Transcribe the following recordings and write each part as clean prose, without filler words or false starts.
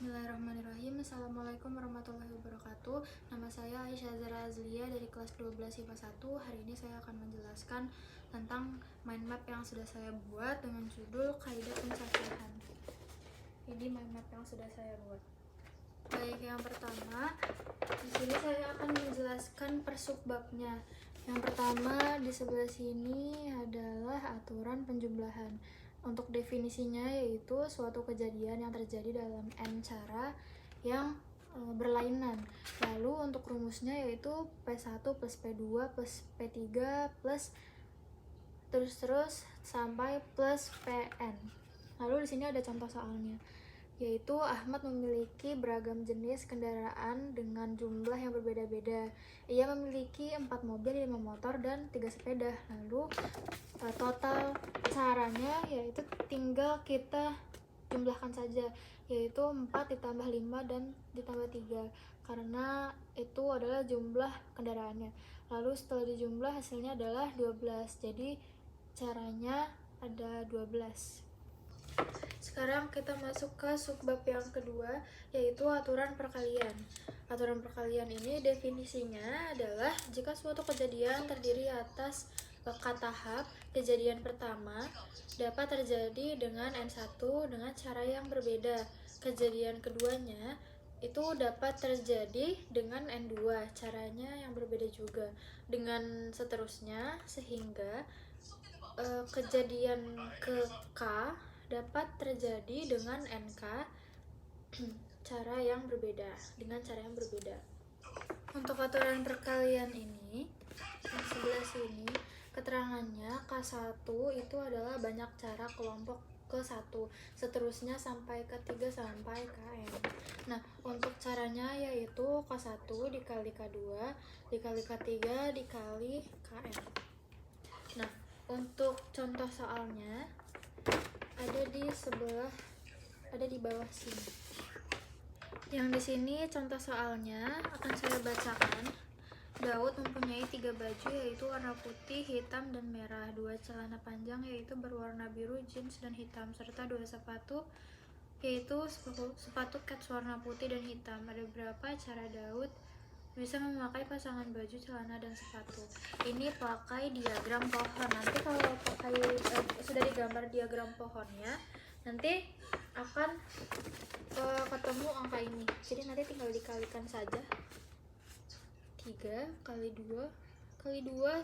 Bismillahirrahmanirrahim. Assalamualaikum warahmatullahi wabarakatuh. Nama saya Aisyah Zara Azlia dari kelas 12 IPA 1. Hari ini saya akan menjelaskan tentang mind map yang sudah saya buat dengan judul Kaidah Pencacahan. Ini mind map yang sudah saya buat. Baik, yang pertama, di sini saya akan menjelaskan per subbabnya. Yang pertama di sebelah sini adalah aturan penjumlahan. Untuk definisinya yaitu suatu kejadian yang terjadi dalam n cara yang berlainan. Lalu untuk rumusnya yaitu P1 plus P2 plus P3 plus terus sampai plus Pn. Lalu di sini ada contoh soalnya, yaitu Ahmad memiliki beragam jenis kendaraan dengan jumlah yang berbeda-beda. Ia memiliki 4 mobil, 5 motor, dan 3 sepeda. Lalu total caranya yaitu tinggal kita jumlahkan saja, yaitu 4 ditambah 5 dan ditambah 3, karena itu adalah jumlah kendaraannya. Lalu setelah dijumlah hasilnya adalah 12, jadi caranya ada 12. Sekarang kita masuk ke subbab yang kedua, yaitu aturan perkalian. Aturan perkalian ini definisinya adalah jika suatu kejadian terdiri atas tahap, kejadian pertama dapat terjadi dengan N1 dengan cara yang berbeda. Kejadian keduanya itu dapat terjadi dengan N2, caranya yang berbeda juga. Dengan seterusnya, sehingga kejadian ke K dapat terjadi dengan NK dengan cara yang berbeda. Untuk aturan perkalian ini yang sebelah sini keterangannya K1 itu adalah banyak cara kelompok ke 1, seterusnya sampai ke 3 sampai Kn. Nah, untuk caranya yaitu K1 dikali K2 dikali K3 dikali Kn. Nah, untuk contoh soalnya ada di bawah sini. Yang di sini contoh soalnya akan saya bacakan. Daud mempunyai 3 baju, yaitu warna putih, hitam, dan merah, 2 celana panjang yaitu berwarna biru, jeans dan hitam, serta 2 sepatu yaitu sepatu kets warna putih dan hitam. Ada berapa cara Daud bisa memakai pasangan baju, celana, dan sepatu? Ini pakai diagram pohon. Nanti kalau sudah digambar diagram pohonnya, nanti akan ketemu angka ini. Jadi nanti tinggal dikalikan saja. 3 kali 2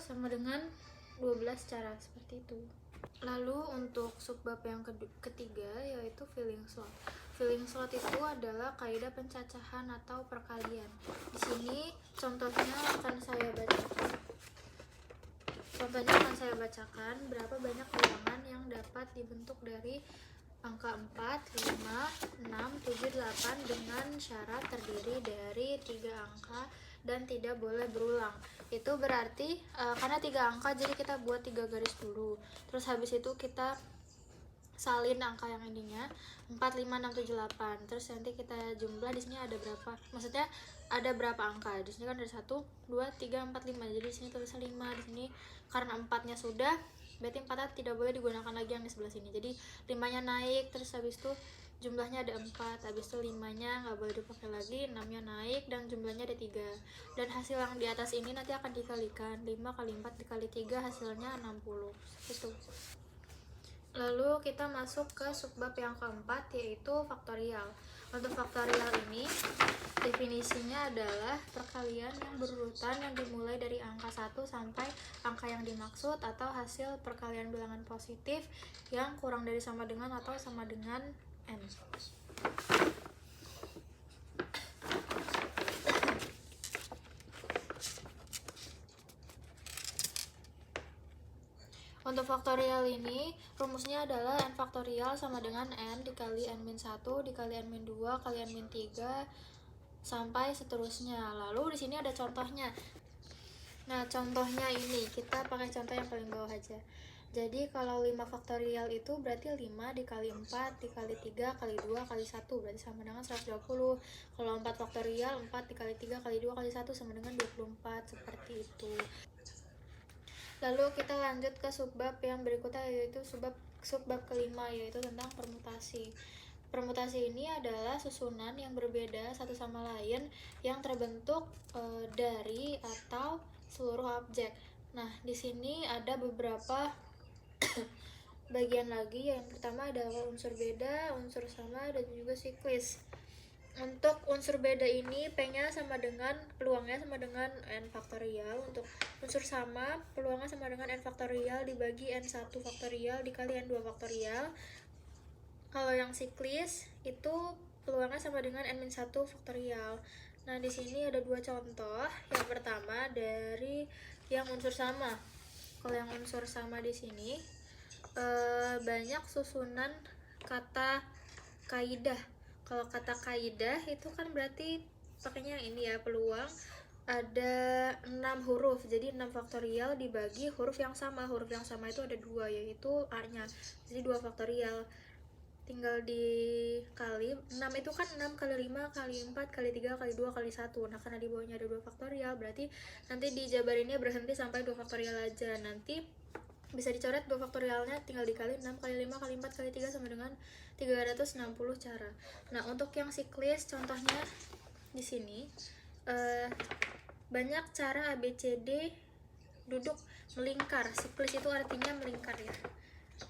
sama dengan 12 cara, seperti itu. Lalu untuk subbab yang ketiga yaitu filling slot. Filling slot itu adalah kaidah pencacahan atau perkalian. Di sini contohnya akan saya bacakan berapa banyak bilangan yang dapat dibentuk dari angka 4, 5, 6, 7, 8 dengan syarat terdiri dari 3 angka dan tidak boleh berulang. Itu berarti karena 3 angka jadi kita buat 3 garis dulu. Terus habis itu kita salin angka yang endingnya 4, 5, 6, 7, 8. Terus nanti kita jumlah di sini ada berapa? Maksudnya ada berapa angka? Di sini kan ada 1, 2, 3, 4, 5. Jadi di sini tulisnya 5. Di sini karena 4-nya sudah, berarti 4-nya tidak boleh digunakan lagi yang di sebelah sini. Jadi 5-nya naik, terus habis itu jumlahnya ada 4, habis itu 5-nya nggak boleh dipakai lagi, 6-nya naik, dan jumlahnya ada 3. Dan hasil yang di atas ini nanti akan dikalikan, 5 kali 4 dikali 3 hasilnya 60. Itu. Lalu kita masuk ke subbab yang keempat, yaitu faktorial. Untuk faktorial ini definisinya adalah perkalian yang berurutan yang dimulai dari angka 1 sampai angka yang dimaksud atau hasil perkalian bilangan positif yang kurang dari sama dengan atau sama dengan n. Untuk faktorial ini rumusnya adalah n faktorial sama dengan n dikali n-1 dikali n-2 kali n-3 sampai seterusnya. Lalu di sini ada contohnya. Nah, contohnya ini kita pakai contoh yang paling bawah aja. Jadi kalau 5 faktorial itu berarti 5 dikali 4 dikali 3 kali 2 kali 1 berarti sama dengan 120. Kalau 4 faktorial 4 dikali 3 kali 2 kali 1 sama dengan 24, seperti itu. Lalu kita lanjut ke subbab yang berikutnya, yaitu subbab kelima, yaitu tentang permutasi. Permutasi ini adalah susunan yang berbeda satu sama lain yang terbentuk dari atau seluruh objek. Nah, di sini ada beberapa bagian lagi. Yang pertama adalah unsur beda, unsur sama, dan juga siklis. Untuk unsur beda ini P-nya sama dengan, peluangnya sama dengan N faktorial. Untuk unsur sama, peluangnya sama dengan N faktorial dibagi N1 faktorial dikali N2 faktorial. Kalau yang siklis itu peluangnya sama dengan N-1 faktorial. Nah, di sini ada dua contoh. Yang pertama dari yang unsur sama. Kalau yang unsur sama di sini banyak susunan kata kaidah. Kalau kata kaidah itu kan berarti pakainya yang ini ya, peluang ada 6 huruf, jadi 6 faktorial dibagi huruf yang sama. Huruf yang sama itu ada 2, yaitu A-nya, jadi 2 faktorial. Tinggal dikali, 6 itu kan 6 kali 5 kali 4 kali 3 kali 2 kali 1. Nah, karena di bawahnya ada 2 faktorial, berarti nanti dijabarinnya berhenti sampai 2 faktorial aja. Nanti bisa dicoret 2 faktorialnya, tinggal dikali 6 kali 5 kali 4 kali 3 sama dengan 360 cara. Nah, untuk yang siklis contohnya di sini banyak cara ABCD duduk melingkar. Siklis itu artinya melingkar ya.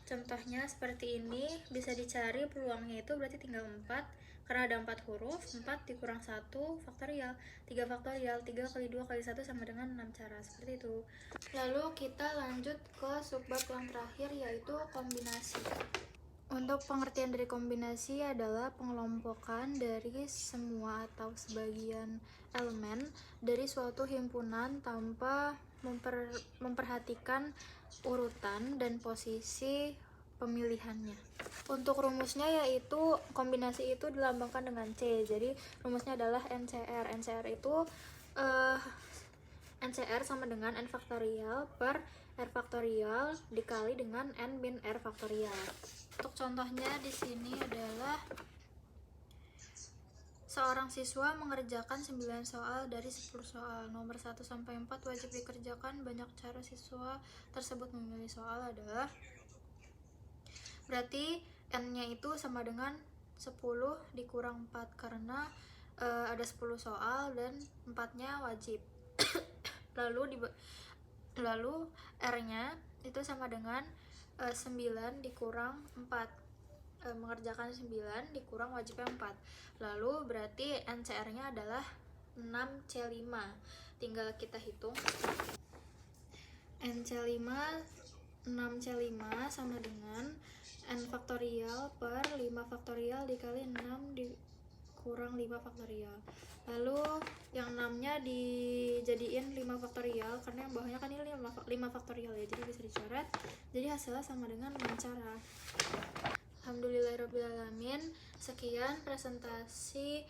Contohnya seperti ini, bisa dicari peluangnya itu berarti tinggal 4, karena ada 4 huruf, 4 dikurang 1 faktorial, 3 faktorial, 3 kali 2 kali 1 sama dengan 6 cara, seperti itu. Lalu kita lanjut ke subbab yang terakhir, yaitu kombinasi. Untuk pengertian dari kombinasi adalah pengelompokan dari semua atau sebagian elemen dari suatu himpunan tanpa memperhatikan urutan dan posisi pemilihannya. Untuk rumusnya yaitu kombinasi itu dilambangkan dengan C. Jadi rumusnya adalah NCR. NCR itu NCR sama dengan N faktorial per R faktorial dikali dengan N min R faktorial. Untuk contohnya di sini adalah seorang siswa mengerjakan 9 soal dari 10 soal. Nomor 1 sampai 4 wajib dikerjakan. Banyak cara siswa tersebut memilih soal adalah, berarti N-nya itu sama dengan 10 dikurang 4 karena ada 10 soal dan 4-nya wajib. Lalu R-nya itu sama dengan 9 dikurang 4, mengerjakan 9 dikurang wajibnya 4. Lalu berarti NCR-nya adalah 6C5. Tinggal kita hitung. NC5 6C5 sama dengan N faktorial per 5 faktorial dikali 6 dikurang 5 faktorial. Lalu yang 6-nya dijadiin 5 faktorial karena yang bawahnya kan ini 5 faktorial ya, jadi bisa dicoret. Jadi hasilnya sama dengan 6 cara. Alhamdulillahirrabbilalamin. Sekian presentasi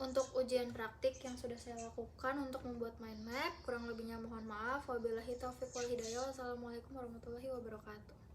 untuk ujian praktik yang sudah saya lakukan untuk membuat mind map. Kurang lebihnya mohon maaf. Wabillahi taufiq wal hidayah. Wassalamualaikum warahmatullahi wabarakatuh.